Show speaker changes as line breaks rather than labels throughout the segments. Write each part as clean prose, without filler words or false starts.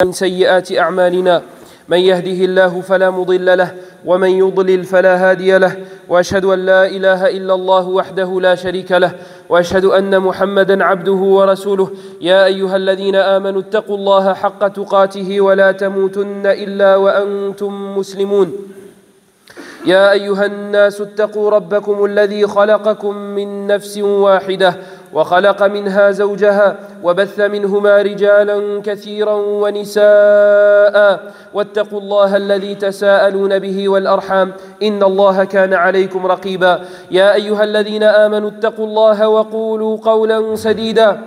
من سيئات أعمالنا من يهده الله فلا مضل له ومن يضلل فلا هادي له وأشهد أن لا إله إلا الله وحده لا شريك له وأشهد أن محمدا عبده ورسوله يا أيها الذين آمنوا اتقوا الله حق تقاته ولا تموتن إلا وأنتم مسلمون يا أيها الناس اتقوا ربكم الذي خلقكم من نفس واحدة وخلق منها زوجها وبث منهما رجالا كثيرا ونساء واتقوا الله الذي تساءلون به والأرحام إن الله كان عليكم رقيبا يا أيها الذين آمنوا اتقوا الله وقولوا قولا سديدا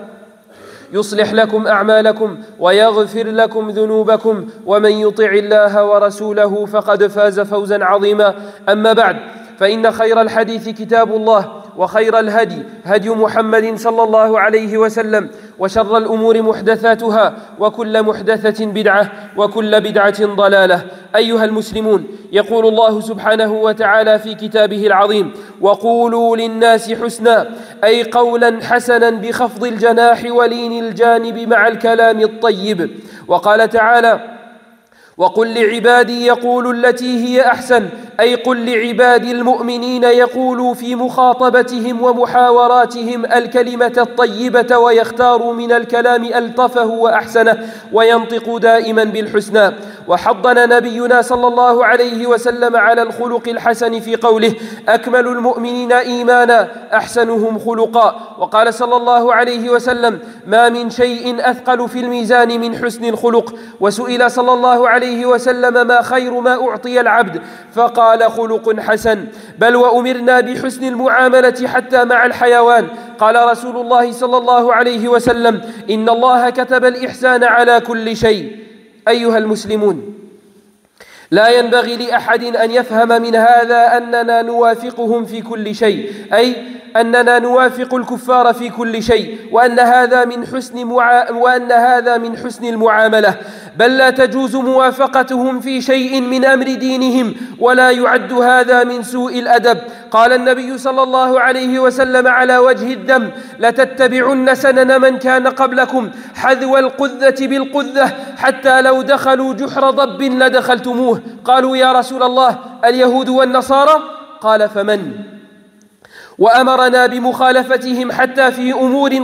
يصلح لكم أعمالكم ويغفر لكم ذنوبكم ومن يطع الله ورسوله فقد فاز فوزا عظيما أما بعد فإن خير الحديث كتاب الله وخير الهدي هدي محمد صلى الله عليه وسلم وشر الأمور محدثاتها وكل محدثة بدعة وكل بدعة ضلالة أيها المسلمون يقول الله سبحانه وتعالى في كتابه العظيم وقولوا للناس حسنا أي قولا حسنا بخفض الجناح ولين الجانب مع الكلام الطيب وقال تعالى وقل لعبادي يقولوا التي هي أحسن أي قل لعبادي المؤمنين يقولوا في مخاطبتهم ومحاوراتهم الكلمة الطيبة ويختاروا من الكلام ألطفه وأحسنه وينطق دائما بالحسنى وحضنا نبينا صلى الله عليه وسلم على الخلق الحسن في قوله أكمل المؤمنين إيمانا أحسنهم خلقا وقال صلى الله عليه وسلم ما من شيء أثقل في الميزان من حسن الخلق وسئل صلى الله عليه وسلم ما خير ما أعطي العبد فقال خلق حسن بل وأمرنا بحسن المعاملة حتى مع الحيوان قال رسول الله صلى الله عليه وسلم إن الله كتب الإحسان على كل شيء أيها المسلمون لا ينبغي لأحد أن يفهم من هذا أننا نوافقهم في كل شيء أي أننا نوافق الكفار في كل شيء وأن هذا من حسن المعاملة بل لا تجوز موافقتهم في شيء من أمر دينهم ولا يعد هذا من سوء الأدب قال النبي صلى الله عليه وسلم على وجه الذم لتتبعن سنن من كان قبلكم حذو القذة بالقذة حتى لو دخلوا جحر ضب لدخلتموه قالوا يا رسول الله اليهود والنصارى قال فمن وأمرنا بمخالفتهم حتى في أمور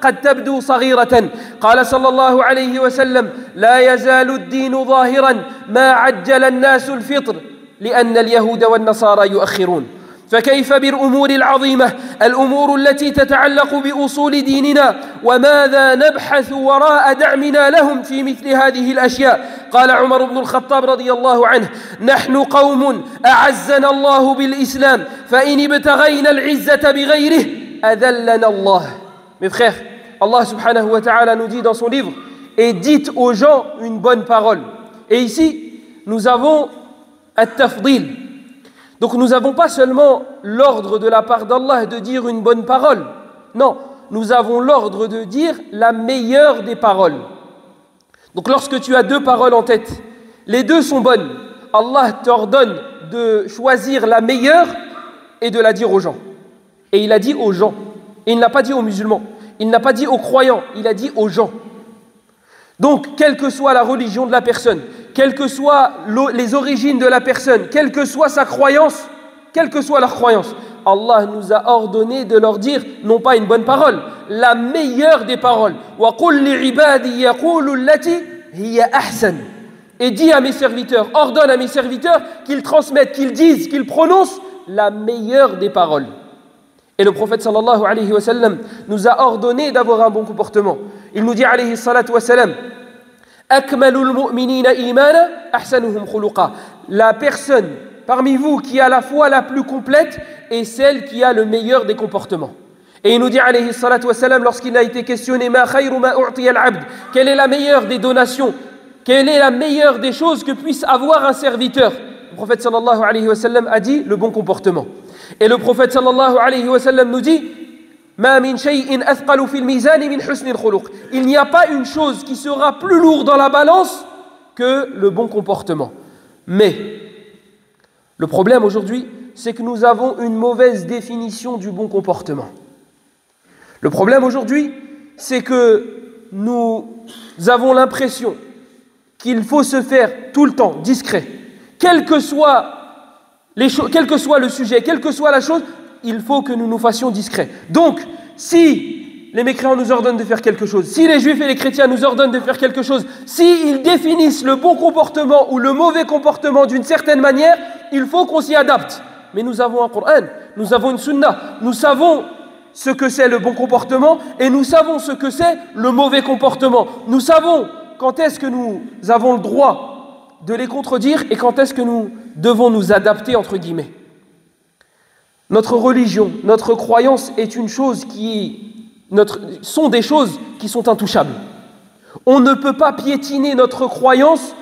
قد تبدو صغيرة قال صلى الله عليه وسلم لا يزال الدين ظاهرا ما عجل الناس الفطر لأن اليهود والنصارى يؤخرون فكيف بالأمور العظيمة الأمور التي تتعلق بأصول ديننا وماذا نبحث وراء دعمنا لهم في مثل هذه الأشياء قال عمر بن الخطاب رضي الله عنه نحن قوم أعزنا الله بالإسلام فإن ابتغينا العزة بغيره أذلنا الله. Mes frères, Allah subhanahu wa ta'ala nous dit dans son livre et dites aux gens une bonne parole. Et ici, nous avons at-tafdil. Donc nous n'avons pas seulement l'ordre de la part d'Allah de dire une bonne parole. Non, nous avons l'ordre de dire la meilleure des paroles. Donc lorsque tu as deux paroles en tête, les deux sont bonnes. Allah t'ordonne de choisir la meilleure et de la dire aux gens. Et il a dit aux gens. Et il n'a pas dit aux musulmans. Il n'a pas dit aux croyants. Il a dit aux gens. Donc, quelle que soit la religion de la personne, quelles que soient les origines de la personne, quelle que soit sa croyance, quelle que soit leur croyance, Allah nous a ordonné de leur dire, non pas une bonne parole, la meilleure des paroles. وَقُلْ لِعِبَادِي يَقُولُوا الَّتِي هِيَ أَحْسَنُ. Et dis à mes serviteurs, ordonne à mes serviteurs qu'ils transmettent, qu'ils disent, qu'ils prononcent la meilleure des paroles. Et le prophète sallallahu alayhi wa sallam nous a ordonné d'avoir un bon comportement. Il nous dit alayhi salatu wa salam Akmalul mu'minina imana ahsanuhum khuluqa. La personne parmi vous qui a la foi la plus complète est celle qui a le meilleur des comportements. Et il nous dit alayhi salatu wa salam lorsqu'il a été questionné ma khayru ma u'tiya al-'abd, quelle est la meilleure des donations, quelle est la meilleure des choses que puisse avoir un serviteur. Le prophète sallallahu alayhi wa sallam a dit le bon comportement. Et le prophète sallallahu alayhi wa sallam nous dit ما من شيء أثقل في الميزان من حسن الخلق. Il n'y a pas une chose qui sera plus lourde dans la balance que le bon comportement. Mais le problème aujourd'hui, c'est que nous avons une mauvaise définition du bon comportement. Le problème aujourd'hui, c'est que nous avons l'impression qu'il faut se faire tout le temps, discret. Quel que soit le sujet, quelle que soit la chose, il faut que nous nous fassions discrets. Donc, si les mécréants nous ordonnent de faire quelque chose, si les juifs et les chrétiens nous ordonnent de faire quelque chose, s'ils définissent le bon comportement ou le mauvais comportement d'une certaine manière, il faut qu'on s'y adapte. Mais nous avons un Coran, nous avons une Sunna, nous savons ce que c'est le bon comportement et nous savons ce que c'est le mauvais comportement. Nous savons quand est-ce que nous avons le droit de les contredire et quand est-ce que nous devons nous adapter entre guillemets. Notre religion, notre croyance est une chose sont des choses qui sont intouchables. On ne peut pas piétiner notre croyance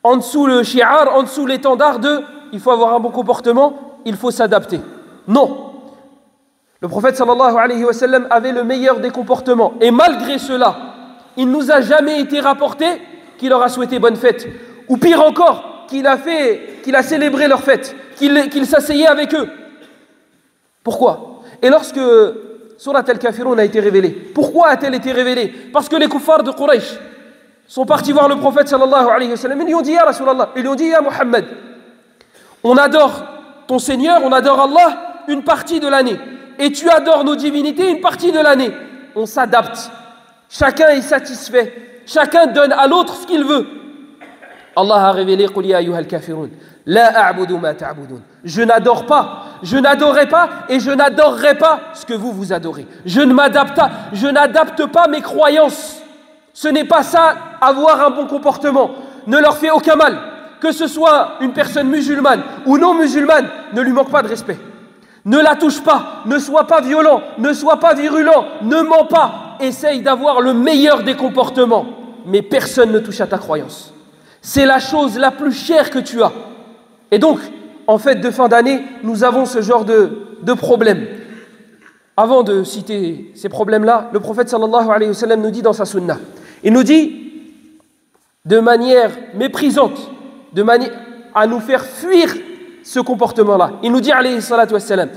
en dessous le shi'ar, en dessous l'étendard de il faut avoir un bon comportement, il faut s'adapter. Non. Le prophète sallallahu alayhi wa sallam avait le meilleur des comportements et malgré cela, il ne nous a jamais été rapporté qu'il leur a souhaité bonne fête ou pire encore, qu'il a célébré leur fête, qu'il s'asseyait avec eux. Pourquoi? Et lorsque Surat al-Kafirun a été révélée, pourquoi a-t-elle été révélée? Parce que les kuffars de Quraysh sont partis voir le prophète sallallahu alayhi wa sallam. Ils lui ont dit, Ya Rasulallah, ils lui ont dit, Ya Muhammad, on adore ton Seigneur, on adore Allah une partie de l'année. Et tu adores nos divinités une partie de l'année. On s'adapte. Chacun est satisfait. Chacun donne à l'autre ce qu'il veut. Allah a révélé, Qul ya ayyuhal kafirun, la a'budu ma ta'budun. Je n'adore pas, je n'adorerai pas et je n'adorerai pas ce que vous adorez. Je n'adapte pas mes croyances. Ce n'est pas ça, avoir un bon comportement. Ne leur fait aucun mal. Que ce soit une personne musulmane ou non musulmane, ne lui manque pas de respect. Ne la touche pas, ne sois pas violent, ne sois pas virulent, ne mens pas. Essaye d'avoir le meilleur des comportements. Mais personne ne touche à ta croyance. C'est la chose la plus chère que tu as. Et donc, en fête de fin d'année, nous avons ce genre de problème. Avant de citer ces problèmes-là, le prophète sallallahu alayhi wa sallam nous dit dans sa sunna, il nous dit de manière méprisante, de manière à nous faire fuir ce comportement-là. Il nous dit alayhi salatu wassalam,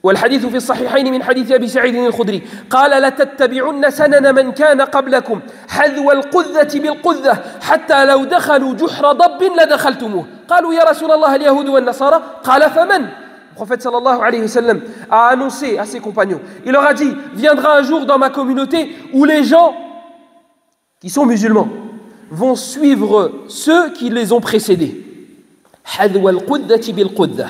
والحديث في الصحيحين من حديث أبي سعيد الخدري قال لتتبعن سنن من كان قبلكم حذو القذة بالقذة حتى لو دخلوا جحر ضب لدخلتموه قالوا يا رسول الله اليهود والنصارى قال فمن. Le prophète sallallahu alayhi wa sallam a annoncé à ses compagnons, il leur a dit, viendra un jour dans ma communauté où les gens qui sont musulmans vont suivre ceux qui les ont précédés. حذو القذة بالقذة.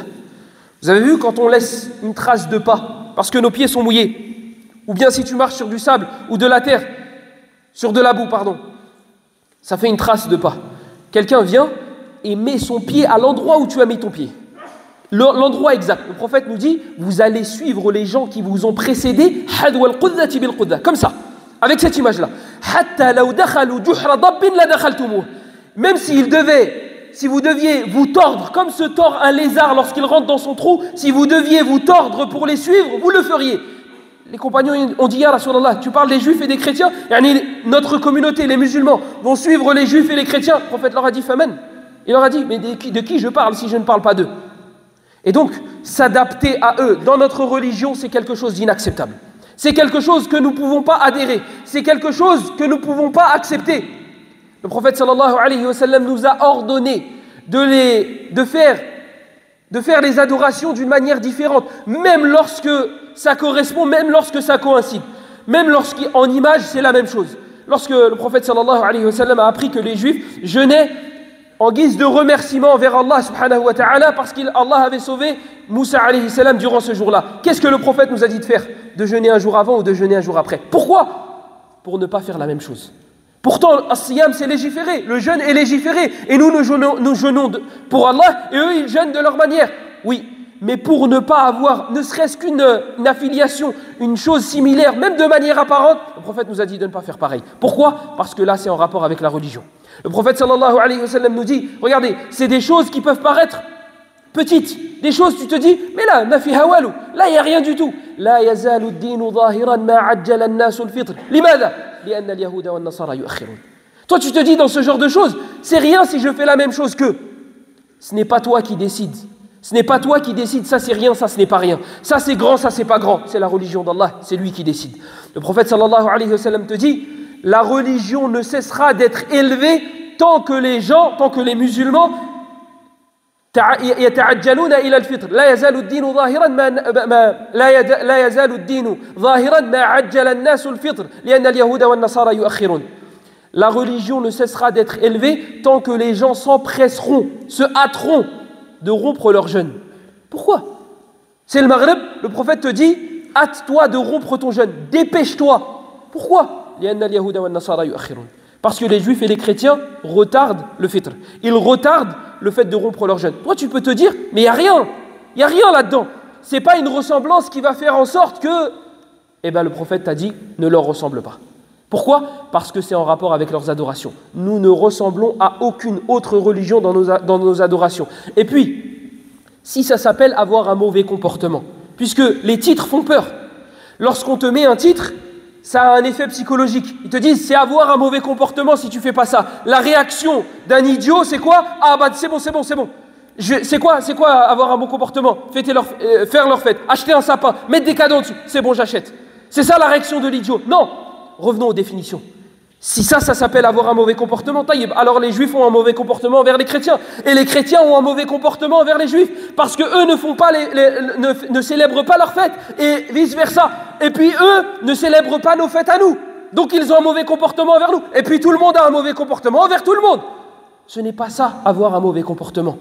Vous avez vu quand on laisse une trace de pas parce que nos pieds sont mouillés, ou bien si tu marches sur du sable ou de la terre, sur de la boue, pardon, ça fait une trace de pas. Quelqu'un vient et met son pied à l'endroit où tu as mis ton pied, l'endroit exact. Le prophète nous dit, vous allez suivre les gens qui vous ont précédés, comme ça, avec cette image-là. Même si vous deviez vous tordre comme se tord un lézard lorsqu'il rentre dans son trou, si vous deviez vous tordre pour les suivre, vous le feriez. Les compagnons ont dit, Ya Rasulallah, tu parles des juifs et des chrétiens, notre communauté, les musulmans, vont suivre les juifs et les chrétiens. Le prophète leur a dit, Faman. Il leur a dit, mais de qui je parle si je ne parle pas d'eux? Et donc, s'adapter à eux dans notre religion, c'est quelque chose d'inacceptable. C'est quelque chose que nous ne pouvons pas adhérer. C'est quelque chose que nous ne pouvons pas accepter. Le prophète sallallahu alayhi wa sallam nous a ordonné de faire les adorations d'une manière différente, même lorsque ça correspond, même lorsque ça coïncide, même lorsqu'en image c'est la même chose. Lorsque le prophète sallallahu alayhi wa sallam a appris que les juifs jeûnaient en guise de remerciement envers Allah subhanahu wa ta'ala parce qu'Allah avait sauvé Moussa alayhi salam durant ce jour-là. Qu'est-ce que le prophète nous a dit de faire? De jeûner un jour avant ou de jeûner un jour après. Pourquoi? Pour ne pas faire la même chose. Pourtant, as-siyam c'est légiféré, le jeûne est légiféré et nous jeûnons pour Allah et eux ils jeûnent de leur manière. Oui, mais pour ne pas avoir ne serait-ce qu'une affiliation, une chose similaire, même de manière apparente, le prophète nous a dit de ne pas faire pareil. Pourquoi? Parce que là c'est en rapport avec la religion. Le prophète sallallahu alayhi wa sallam nous dit, regardez, c'est des choses qui peuvent paraître petites, des choses tu te dis, mais là, ma fi hawalu, là il n'y a rien du tout. La yazalu ad-dinu zahiran ma ajjala an-nasu al-fitr. Limada? Li'anna al-yahuda wan-nasara yu'akhirun. Toi tu te dis dans ce genre de choses, c'est rien si je fais la même chose qu'eux. Ce n'est pas toi qui décides. Ce n'est pas toi qui décides, ça c'est rien, ça ce n'est pas rien. Ça c'est grand, ça c'est pas grand. C'est la religion d'Allah, c'est lui qui décide. Le prophète sallallahu alayhi wa sallam te dit, la religion ne cessera d'être élevée tant que les musulmans يتعجلون إلى الفطر لا يزال الدين ظاهرا لا يزال الدين ظاهرا ما عجل الناس الفطر لأن اليهود والنصارى يؤخرون. La religion ne cessera d'être élevée tant que les gens s'empresseront, se hâteront de rompre leur jeûne. Pourquoi? C'est le Maghreb, le prophète te dit hâte-toi de rompre ton jeûne, dépêche-toi. Pourquoi? لأن اليهود والنصارى يؤخرون. Parce que les juifs et les chrétiens retardent le fitr. Ils retardent le fait de rompre leur jeûne. Toi, tu peux te dire, mais il n'y a rien là-dedans. Ce n'est pas une ressemblance qui va faire en sorte que, le prophète t'a dit, ne leur ressemble pas. Pourquoi? Parce que c'est en rapport avec leurs adorations. Nous ne ressemblons à aucune autre religion dans nos adorations. Et puis, si ça s'appelle avoir un mauvais comportement, puisque les titres font peur. Lorsqu'on te met un titre, ça a un effet psychologique. Ils te disent, c'est avoir un mauvais comportement si tu fais pas ça. La réaction d'un idiot, c'est quoi? Ah bah c'est bon. C'est quoi avoir un bon comportement? Faire leur fête, acheter un sapin, mettre des cadeaux dessus. C'est bon, j'achète. C'est ça la réaction de l'idiot. Non, revenons aux définitions. Si ça s'appelle avoir un mauvais comportement, taïb, alors les juifs ont un mauvais comportement envers les chrétiens. Et les chrétiens ont un mauvais comportement envers les juifs. Parce qu'eux ne font pas ne célèbrent pas leurs fêtes. Et vice versa. Et puis eux ne célèbrent pas nos fêtes à nous. Donc ils ont un mauvais comportement envers nous. Et puis tout le monde a un mauvais comportement envers tout le monde. Ce n'est pas ça, avoir un mauvais comportement.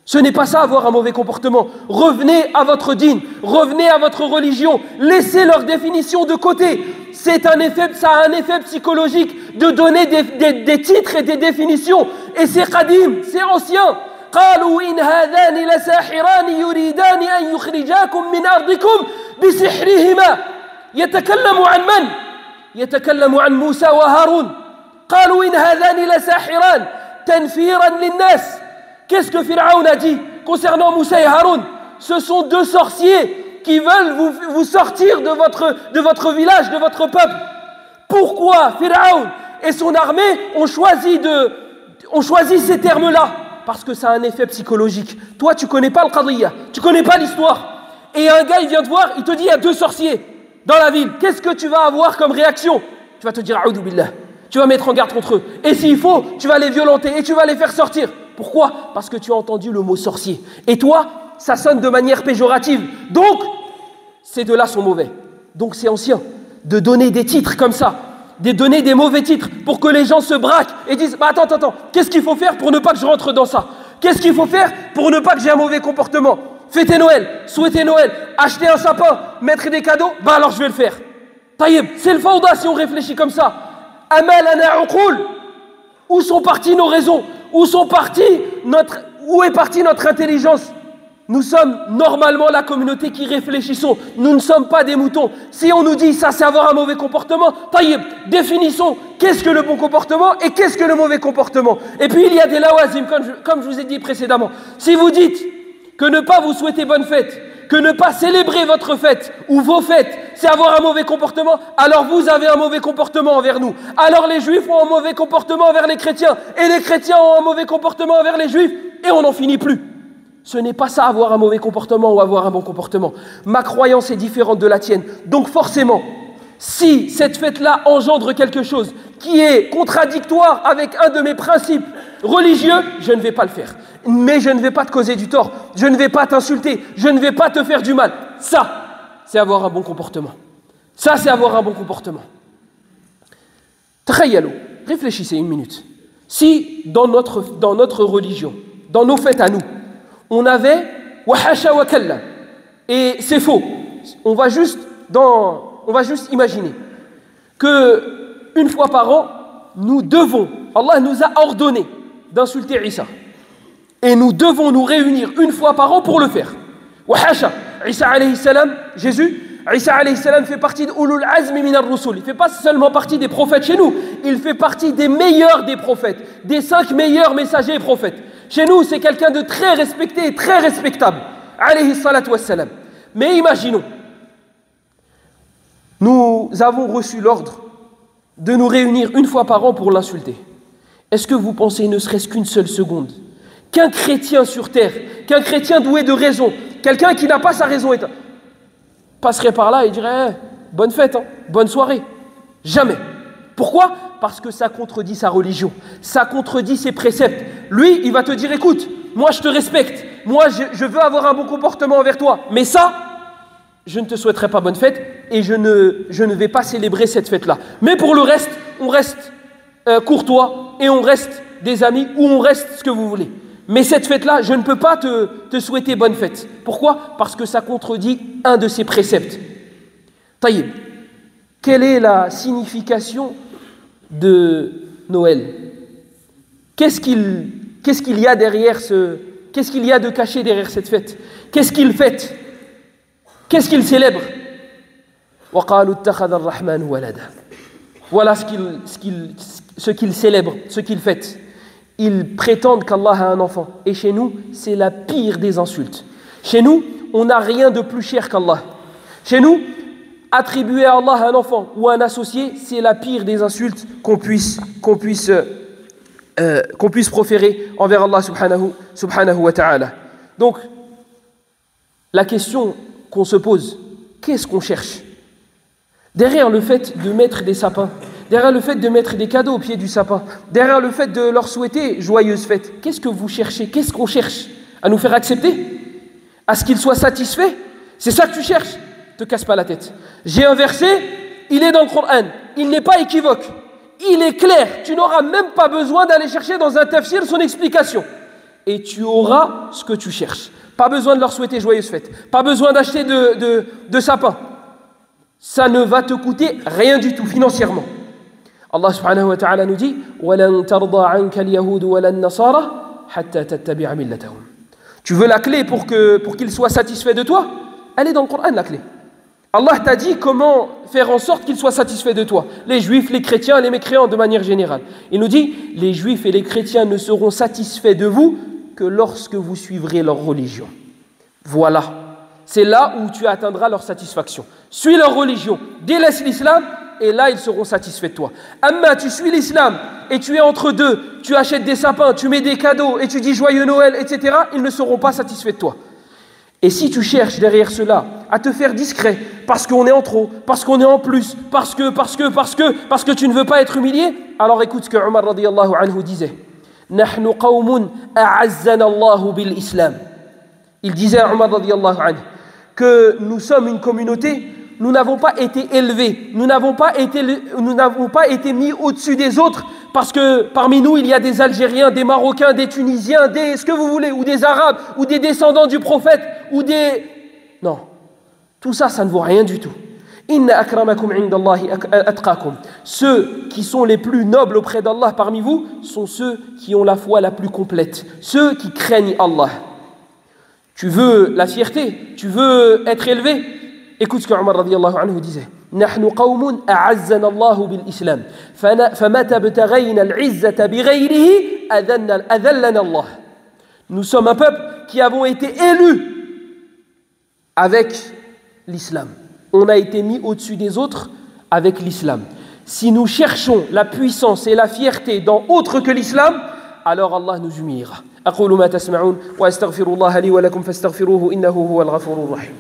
Ce n'est pas ça, avoir un mauvais comportement. Revenez à votre dîn, revenez à votre religion, laissez leur définition de côté. Ça a un effet psychologique de donner des titres et des définitions. Et c'est qadim, c'est ancien. قالوا إن هذان لساحران يريدان أن يخرجاكم من أرضكم بسحرهما يتكلم عن من؟ يتكلم عن موسى وهارون. قالوا إن هذان لساحران تنفيرا للناس. Qu'est-ce que Pharaon a dit concernant Moussa et Haroun? Ce sont deux sorciers qui veulent vous sortir de votre village, de votre peuple. Pourquoi Pharaon et son armée ont choisi ces termes-là? Parce que ça a un effet psychologique. Toi, tu connais pas le qadiyya, tu connais pas l'histoire. Et un gars, il vient te voir, il te dit il y a deux sorciers dans la ville. Qu'est-ce que tu vas avoir comme réaction? Tu vas te dire a'udhu billah. Tu vas mettre en garde contre eux. Et s'il faut, tu vas les violenter et tu vas les faire sortir. Pourquoi? Parce que tu as entendu le mot sorcier. Et toi, ça sonne de manière péjorative. Donc, ces deux-là sont mauvais. Donc c'est ancien de donner des titres comme ça, de donner des mauvais titres pour que les gens se braquent et disent bah, attends, qu'est-ce qu'il faut faire pour ne pas que je rentre dans ça? Qu'est-ce qu'il faut faire pour ne pas que j'ai un mauvais comportement? Fêter Noël, souhaiter Noël, acheter un sapin, mettre des cadeaux, bah alors je vais le faire. Taïeb, c'est le fawda si on réfléchit comme ça. Amal ana uqul. Où sont parties nos raisons? Où est partie notre intelligence? Nous sommes normalement la communauté qui réfléchissons. Nous ne sommes pas des moutons. Si on nous dit ça, c'est avoir un mauvais comportement, taïeb, définissons qu'est-ce que le bon comportement et qu'est-ce que le mauvais comportement. Et puis il y a des lawazim, comme je vous ai dit précédemment. Si vous dites que ne pas vous souhaiter bonne fête, que ne pas célébrer votre fête ou vos fêtes, c'est avoir un mauvais comportement, alors vous avez un mauvais comportement envers nous. Alors les juifs ont un mauvais comportement envers les chrétiens, et les chrétiens ont un mauvais comportement envers les juifs, et on n'en finit plus. Ce n'est pas ça, avoir un mauvais comportement ou avoir un bon comportement. Ma croyance est différente de la tienne. Donc forcément, si cette fête-là engendre quelque chose qui est contradictoire avec un de mes principes religieux, je ne vais pas le faire. Mais je ne vais pas te causer du tort, je ne vais pas t'insulter, je ne vais pas te faire du mal. Ça, c'est avoir un bon comportement. Ça, c'est avoir un bon comportement. Takhayalou, réfléchissez une minute. Si dans notre religion, dans nos fêtes à nous, on avait wahasha wa kalla, et c'est faux. On va juste imaginer que une fois par an, Allah nous a ordonné d'insulter Isa. Et nous devons nous réunir une fois par an pour le faire. Wahasha, Isa alayhi salam, Jésus, Isa alayhi salam fait partie de Ulul Azmi min ar-Rusul. Il ne fait pas seulement partie des prophètes chez nous, il fait partie des meilleurs des prophètes, des 5 meilleurs messagers et prophètes. Chez nous, c'est quelqu'un de très respecté et très respectable. Alayhi salatu wassalam. Mais imaginons, nous avons reçu l'ordre de nous réunir une fois par an pour l'insulter. Est-ce que vous pensez, ne serait-ce qu'une seule seconde, qu'un chrétien sur terre, qu'un chrétien doué de raison, quelqu'un qui n'a pas sa raison, passerait par là et dirait bonne fête, bonne soirée? Jamais. Pourquoi? Parce que ça contredit sa religion, ça contredit ses préceptes. Lui, il va te dire, écoute, moi je te respecte, moi je veux avoir un bon comportement envers toi, mais ça, je ne te souhaiterai pas bonne fête et je ne vais pas célébrer cette fête-là. Mais pour le reste, on reste courtois et on reste des amis ou on reste ce que vous voulez. Mais cette fête-là, je ne peux pas te souhaiter bonne fête. Pourquoi? Parce que ça contredit un de ses préceptes. Taïb, quelle est la signification de Noël? Qu'est-ce qu'il y a derrière qu'est-ce qu'il y a de caché derrière cette fête? Qu'est-ce qu'il fête? Qu'est-ce qu'il célèbre? Voilà ce qu'il célèbre, ce qu'il fête. Ils prétendent qu'Allah a un enfant. Et chez nous, c'est la pire des insultes. Chez nous, on n'a rien de plus cher qu'Allah. Chez nous, attribuer à Allah un enfant ou un associé, c'est la pire des insultes qu'on puisse proférer envers Allah subhanahu wa ta'ala. Donc, la question qu'on se pose, qu'est-ce qu'on cherche? Derrière le fait de mettre des sapins, derrière le fait de mettre des cadeaux au pied du sapin, derrière le fait de leur souhaiter joyeuse fête, qu'est-ce que vous cherchez? Qu'est-ce qu'on cherche? À nous faire accepter? À ce qu'ils soient satisfaits? C'est ça que tu cherches? Te casse pas la tête. J'ai un verset, il est dans le Coran, il n'est pas équivoque, il est clair, tu n'auras même pas besoin d'aller chercher dans un tafsir son explication. Et tu auras ce que tu cherches. Pas besoin de leur souhaiter joyeuse fête, pas besoin d'acheter de sapin. Ça ne va te coûter rien du tout financièrement. Allah subhanahu wa ta'ala nous dit وَلَن تَرْضَى عَنْكَ الْيَهُودُ وَلَا النَّصَارَى حَتَّى تَتَّبِعَ مِلَّتَهُم. Tu veux la clé pour qu'ils soient satisfaits de toi? Elle est dans le Coran, la clé. Allah t'a dit comment faire en sorte qu'ils soient satisfaits de toi. Les juifs, les chrétiens, les mécréants de manière générale. Il nous dit, les juifs et les chrétiens ne seront satisfaits de vous que lorsque vous suivrez leur religion. Voilà. C'est là où tu atteindras leur satisfaction. Suis leur religion, délaisse l'islam, et là ils seront satisfaits de toi. Amma, tu suis l'islam et tu es entre deux, tu achètes des sapins, tu mets des cadeaux et tu dis joyeux Noël, etc. Ils ne seront pas satisfaits de toi. Et si tu cherches derrière cela à te faire discret, parce qu'on est en trop, parce qu'on est en plus, parce que tu ne veux pas être humilié, alors écoute ce que Omar radiyallahu anhu disait. Nahnu qawmun a'azzana Allahu bil islam. Il disait à Omar radiyallahu anhu que nous sommes une communauté, nous n'avons pas été élevés, nous n'avons pas été mis au-dessus des autres parce que parmi nous il y a des Algériens, des Marocains, des Tunisiens, ce que vous voulez, ou des Arabes, ou des descendants du prophète, ou des... Non, tout ça, ça ne vaut rien du tout. Inna akramakum indallahi atqakum. Ceux qui sont les plus nobles auprès d'Allah parmi vous sont ceux qui ont la foi la plus complète, ceux qui craignent Allah. Tu veux la fierté, tu veux être élevé. Écoute ce que Omar radiyallahu anhu disait. نحن قوم أعزنا الله بالإسلام فمتى ابتغينا العزة بغيره أذلنا الله. Nous sommes un peuple qui avons été élus avec l'islam. On a été mis au-dessus des autres avec l'islam. Si nous cherchons la puissance et la fierté dans autre que l'islam, alors Allah nous humiliera. أقول ما تسمعون وأستغفر الله لي ولكم فاستغفروه إنه هو الغفور الرحيم.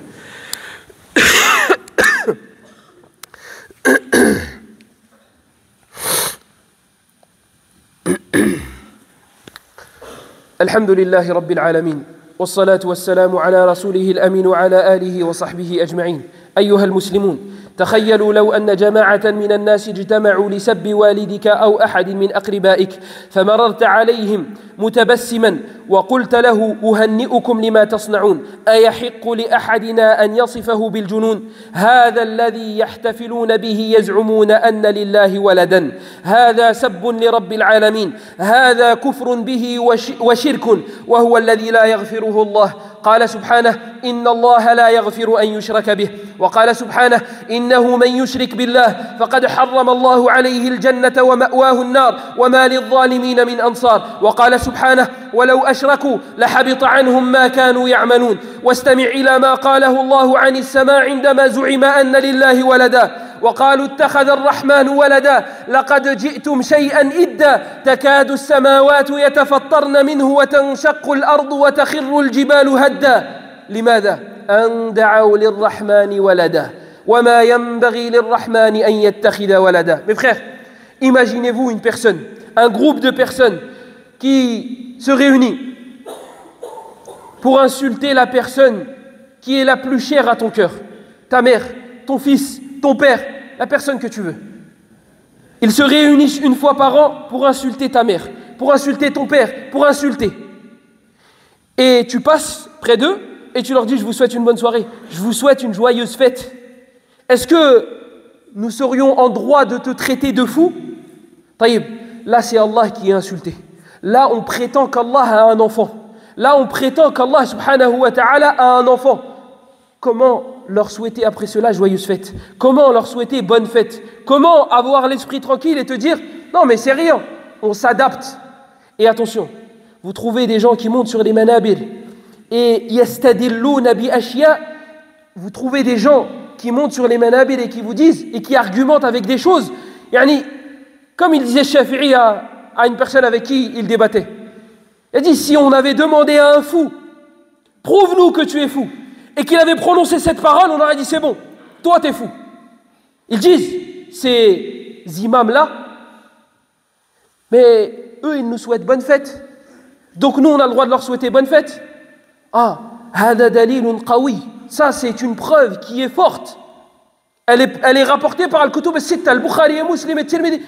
الحمد لله رب العالمين والصلاة والسلام على رسوله الأمين وعلى آله وصحبه أجمعين. أيها المسلمون، تخيلوا لو أن جماعة من الناس اجتمعوا لسب والدك أو أحد من أقربائك فمررت عليهم متبسما وقلت له أهنئكم لما تصنعون، أيحق لأحدنا أن يصفه بالجنون؟ هذا الذي يحتفلون به يزعمون أن لله ولدا، هذا سب لرب العالمين، هذا كفر به وشرك وهو الذي لا يغفره الله. قال سبحانه إن الله لا يغفر أن يشرك به، وقال سبحانه إنه من يشرك بالله فقد حرم الله عليه الجنة ومأواه النار وما للظالمين من أنصار. وقال سبحانه ولو أشركوا لحبط عنهم ما كانوا يعملون. واستمع إلى ما قاله الله عن السماء عندما زعم أن لله ولدا وقالوا اتخذ الرحمن ولدا لقد جئتم شيئا إدا تكاد السماوات يتفطرن منه وتنشق الأرض وتخر الجبال هدا. لماذا؟ أن دعوا للرحمن ولدا وما ينبغي للرحمن أن يتخذ ولدا. Mes frères, Imaginez-vous une personne, un groupe de personnes qui se réunit pour insulter la personne qui est la plus chère à ton cœur, ta mère, ton fils, ton père, la personne que tu veux. Ils se réunissent une fois par an pour insulter ta mère, pour insulter ton père, pour insulter. Et tu passes près d'eux et tu leur dis: je vous souhaite une bonne soirée, je vous souhaite une joyeuse fête. Est-ce que nous serions en droit de te traiter de fou? Taïb, là c'est Allah qui est insulté. Là on prétend qu'Allah a un enfant. Là on prétend qu'Allah subhanahu wa ta'ala a un enfant. Comment leur souhaiter après cela joyeuse fête? Comment leur souhaiter bonne fête? Comment avoir l'esprit tranquille et te dire: non mais c'est rien, on s'adapte. Et attention, vous trouvez des gens qui montent sur les manabir et yastadilluna bi ashya, vous trouvez des gens qui montent sur les manabir et qui vous disent et qui argumentent avec des choses, yani, comme il disait Shafi'i à une personne avec qui il débattait. Il a dit: si on avait demandé à un fou, prouve-nous que tu es fou, et qu'il avait prononcé cette parole, on aurait dit: c'est bon, toi t'es fou. Ils disent, ces imams-là, mais eux ils nous souhaitent bonne fête, donc nous on a le droit de leur souhaiter bonne fête. Ah, hada dalilun qawi, ça c'est une preuve qui est forte. Elle est rapportée par Al-Kutub al-Sitta, Al-Bukhari et Muslim et Tirmidhi.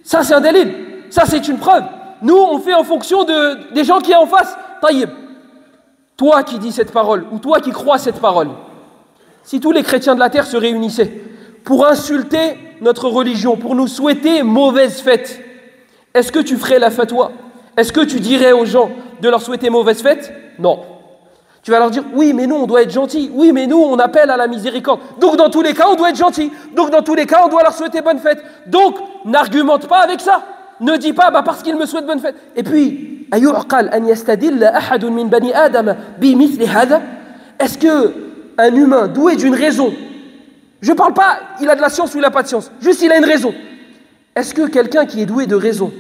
Ça c'est un dalil, ça c'est une preuve. Nous on fait en fonction des gens qui sont en face. Taïb, toi qui dis cette parole, ou toi qui crois cette parole, si tous les chrétiens de la terre se réunissaient pour insulter notre religion, pour nous souhaiter mauvaise fête, est-ce que tu ferais la fatwa? Est-ce que tu dirais aux gens de leur souhaiter mauvaise fête? Non. Tu vas leur dire: oui mais nous on doit être gentils, oui mais nous on appelle à la miséricorde, donc dans tous les cas on doit être gentil, donc dans tous les cas on doit leur souhaiter bonne fête. Donc n'argumente pas avec ça, ne dis pas parce qu'ils me souhaitent bonne fête. Et puis est-ce que un humain doué d'une raison, je parle pas il a de la science ou il a pas de science, juste il a une raison, est-ce que quelqu'un qui est doué de raison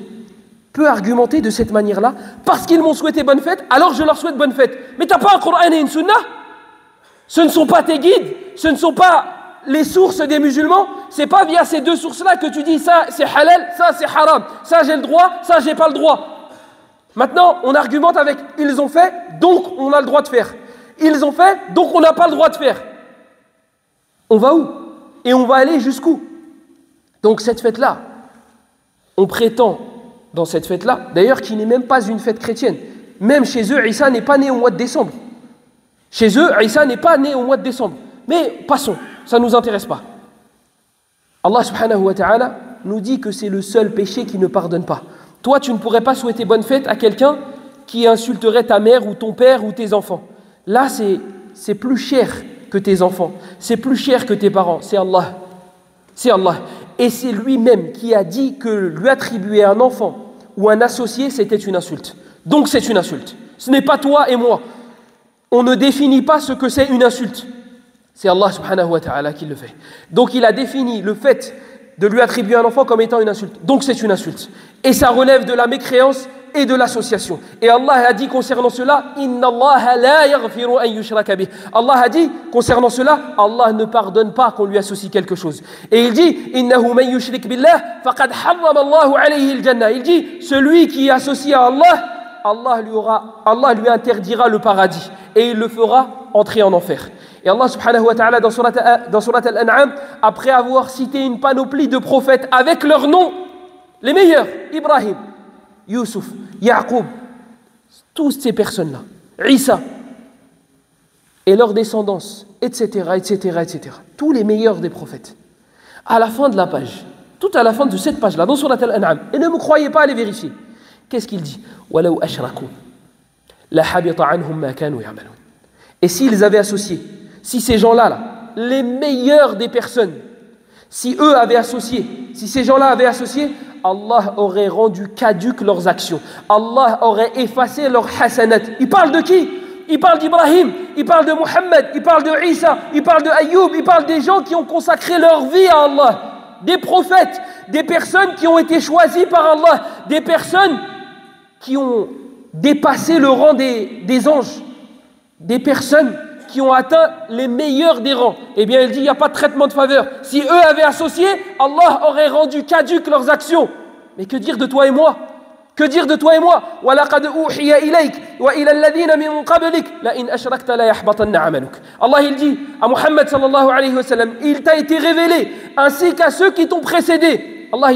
peut argumenter de cette manière-là? Parce qu'ils m'ont souhaité bonne fête, alors je leur souhaite bonne fête. Mais t'as pas un Coran et une Sunna? Ce ne sont pas tes guides, ce ne sont pas les sources des musulmans, c'est pas via ces deux sources-là que tu dis ça c'est halal, ça c'est haram, ça j'ai le droit, ça j'ai pas le droit. Maintenant, on argumente avec ils ont fait, donc on a le droit de faire. Ils ont fait, donc on n'a pas le droit de faire. On va où? Et on va aller jusqu'où? Donc cette fête-là, on prétend dans cette fête-là, d'ailleurs qui n'est même pas une fête chrétienne. Même chez eux, Isa n'est pas né au mois de décembre. Chez eux, Isa n'est pas né au mois de décembre. Mais passons, ça ne nous intéresse pas. Allah subhanahu wa ta'ala nous dit que c'est le seul péché qui ne pardonne pas. Toi, tu ne pourrais pas souhaiter bonne fête à quelqu'un qui insulterait ta mère ou ton père ou tes enfants. Là, c'est plus cher que tes enfants. C'est plus cher que tes parents. C'est Allah. C'est Allah. Et c'est lui-même qui a dit que lui attribuer un enfant ou un associé, c'était une insulte. Donc c'est une insulte. Ce n'est pas toi et moi. On ne définit pas ce que c'est une insulte. C'est Allah subhanahu wa ta'ala qui le fait. Donc il a défini le fait de lui attribuer un enfant comme étant une insulte. Donc c'est une insulte. Et ça relève de la mécréance et de l'association. Et Allah a dit concernant cela, Inna Allah la yaghfiru an yushraka bih. Allah a dit concernant cela, Allah ne pardonne pas qu'on lui associe quelque chose. Et il dit, Innahu man yushrik billah faqad harrama Allahu alayhi al-jannah. Il dit, celui qui associe à Allah, Allah lui interdira le paradis et il le fera entrer en enfer. Et Allah subhanahu wa ta'ala dans surat Al-An'am, après avoir cité une panoplie de prophètes avec leurs noms, les meilleurs, Ibrahim, Youssouf, Yaqub, toutes ces personnes-là, Isa, et leur descendance, etc., tous les meilleurs des prophètes. À la fin de la page, tout à la fin de cette page-là, dans surat Al-An'am, et ne me croyez pas à les vérifier, qu'est-ce qu'il dit? وَلَوْ أَشْرَكُوا لَحَبِطَ عَنْهُمْ مَا كَانُوا يَعْمَلُونَ. Et s'ils avaient associé, si ces gens-là, les meilleurs des personnes, si eux avaient associé, si ces gens-là avaient associé, Allah aurait rendu caduques leurs actions. Allah aurait effacé leurs hasanat. Il parle de qui? Il parle d'Ibrahim, il parle de Muhammad, il parle de Isa, il parle de Ayyub, il parle des gens qui ont consacré leur vie à Allah. Des prophètes, des personnes qui ont été choisies par Allah, des personnes qui ont dépassé le rang des anges, des personnes qui ont atteint les meilleurs des rangs. Eh bien, il dit, il n'y a pas de traitement de faveur. Si eux avaient associé, Allah aurait rendu caduques leurs actions. Mais que dire de toi et moi? Que dire de toi et moi? وَلَقَدْ أُوحِيَ إِلَيْكَ وَإِلَى الَّذِينَ مِنْ قَبْلِكَ لَئِنْ أَشْرَكْتَ لَيَحْبَطَنَّ عَمَلُكَ. Allah, il dit à Muhammad sallallahu alayhi wa sallam, il t'a été révélé, ainsi qu'à ceux qui t'ont précédé. Allah,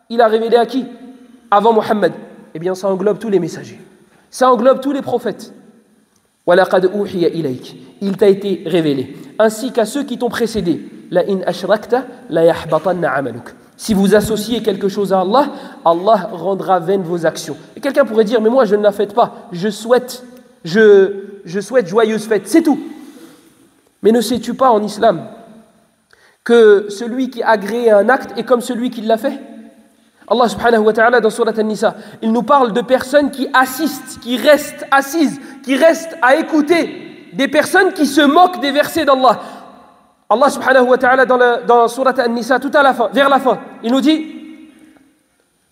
il a révélé à qui? Avant Muhammad. Eh bien, ça englobe tous les messagers. Ça englobe tous les prophètes. وَلَقَدْ أُوحِيَ إِلَيْكَ. Il t'a été révélé, ainsi qu'à ceux qui t'ont précédé. لَئِنْ أَشْرَكْتَ لَيَحْبَطَنَّ عَمَلُكَ. Si vous associez quelque chose à Allah, Allah rendra vaines vos actions. Et quelqu'un pourrait dire, mais moi je ne la fête pas, je souhaite joyeuse fête, c'est tout. Mais ne sais-tu pas en islam que celui qui a agréé un acte est comme celui qui l'a fait? Allah subhanahu wa ta'ala dans Surat An-Nisa, il nous parle de personnes qui assistent, qui restent assises, qui restent à écouter, des personnes qui se moquent des versets d'Allah. Allah subhanahu wa ta'ala dans Surat An-Nisa, tout à la fin, vers la fin, il nous dit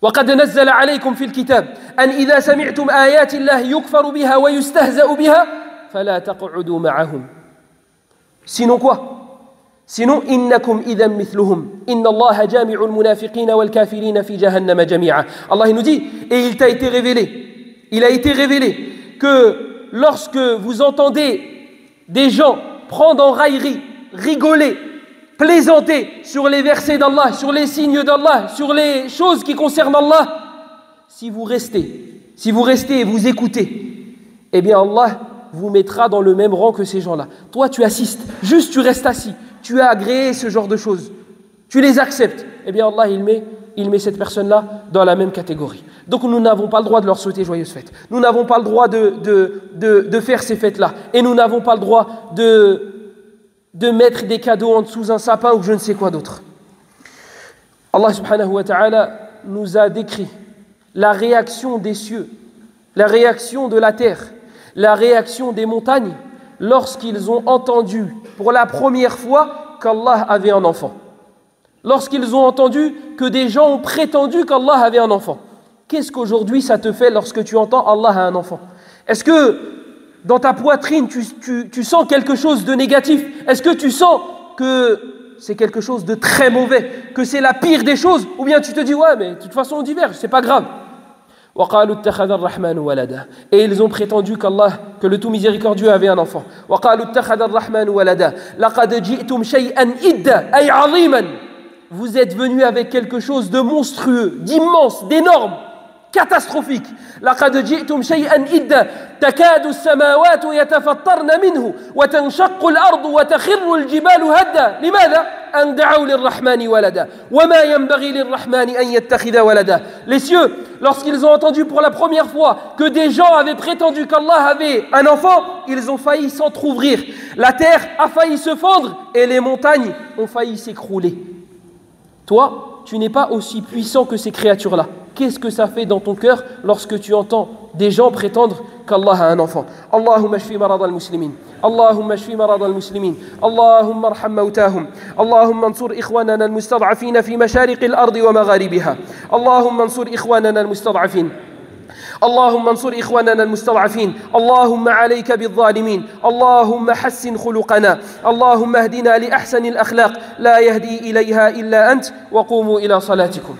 وَقَدْ نَزَّلَ عَلَيْكُمْ فِي الْكِتَابِ أَنْ إِذَا سَمِعْتُمْ آيَاتِ اللَّهِ يُكْفَرُ بِهَا وَيُسْتَهْزَأُ بِهَا فَلَا تَقْعُدُوا مَعَهُم. Sinon quoi? Sinon إِنَّكُمْ إِذًا مِثْلُهُمْ إِنَّ اللَّهَ جَامِعُ الْمُنَافِقِينَ وَالْكَافِرِينَ فِي جَهَنَّمَ جَمِيعًا. Allah il nous dit, et il t'a été révélé, il a été révélé que lorsque vous entendez des gens prendre en raillerie, rigoler, plaisanter sur les versets d'Allah, sur les signes d'Allah, sur les choses qui concernent Allah, si vous restez et vous écoutez, eh bien Allah vous mettra dans le même rang que ces gens-là. Toi tu assistes, juste tu restes assis, tu as agréé ce genre de choses, tu les acceptes, eh bien Allah il met cette personne-là dans la même catégorie. Donc nous n'avons pas le droit de leur souhaiter joyeuse fête. Nous n'avons pas le droit de faire ces fêtes-là. Et nous n'avons pas le droit de mettre des cadeaux en dessous d'un sapin ou je ne sais quoi d'autre. Allah subhanahu wa ta'ala nous a décrit la réaction des cieux, la réaction de la terre, la réaction des montagnes lorsqu'ils ont entendu pour la première fois qu'Allah avait un enfant. Lorsqu'ils ont entendu que des gens ont prétendu qu'Allah avait un enfant. Qu'est-ce qu'aujourd'hui ça te fait lorsque tu entends Allah a un enfant? Est-ce que dans ta poitrine tu sens quelque chose de négatif? Est-ce que tu sens que c'est quelque chose de très mauvais, que c'est la pire des choses? Ou bien tu te dis ouais mais de toute façon on diverge, c'est pas grave. وَقَالُوا اتَّخَذَ الرَّحْمَنُ وَلَدًا. Et ils ont prétendu que le tout miséricordieux avait un enfant. وَقَالُوا اتَّخَذَ الرَّحْمَنُ وَلَدًا لَقَدْ جِئْتُمْ شَيْئًا إِدًّا أي عظيما. Vous êtes venus avec quelque chose de monstrueux, d'immense, d'énorme, catastrophique. لقد جئتم شيئا إدا تكاد السماوات يتفطرن منه وتنشق الأرض وتخر الجبال هدا. لماذا؟ أن دعوا للرحمن ولدا وما ينبغي للرحمن أن يتخذ ولدا. Les cieux, lorsqu'ils ont entendu pour la première fois que des gens avaient prétendu qu'Allah avait un enfant, ils ont failli s'entrouvrir. La terre a failli se fendre et les montagnes ont failli s'écrouler. Toi, tu n'es pas aussi puissant que ces créatures-là. Qu'est-ce que ça fait dans ton cœur lorsque tu entends des gens prétendre qu'Allah a un enfant? Allahumma shfi marad al-muslimin. Allahumma shfi marad al-muslimin. Allahumma arham mawtahum. Allahumma ansur ikhwanana al-mustad'afin fi mashariq al-ardi wa magharibiha. Allahumma ansur ikhwanana al-mustad'afin. اللهم انصر إخواننا المستضعفين. اللهم عليك بالظالمين. اللهم حسن خلقنا. اللهم اهدنا لأحسن الأخلاق لا يهدي إليها إلا أنت. وقوموا إلى صلاتكم.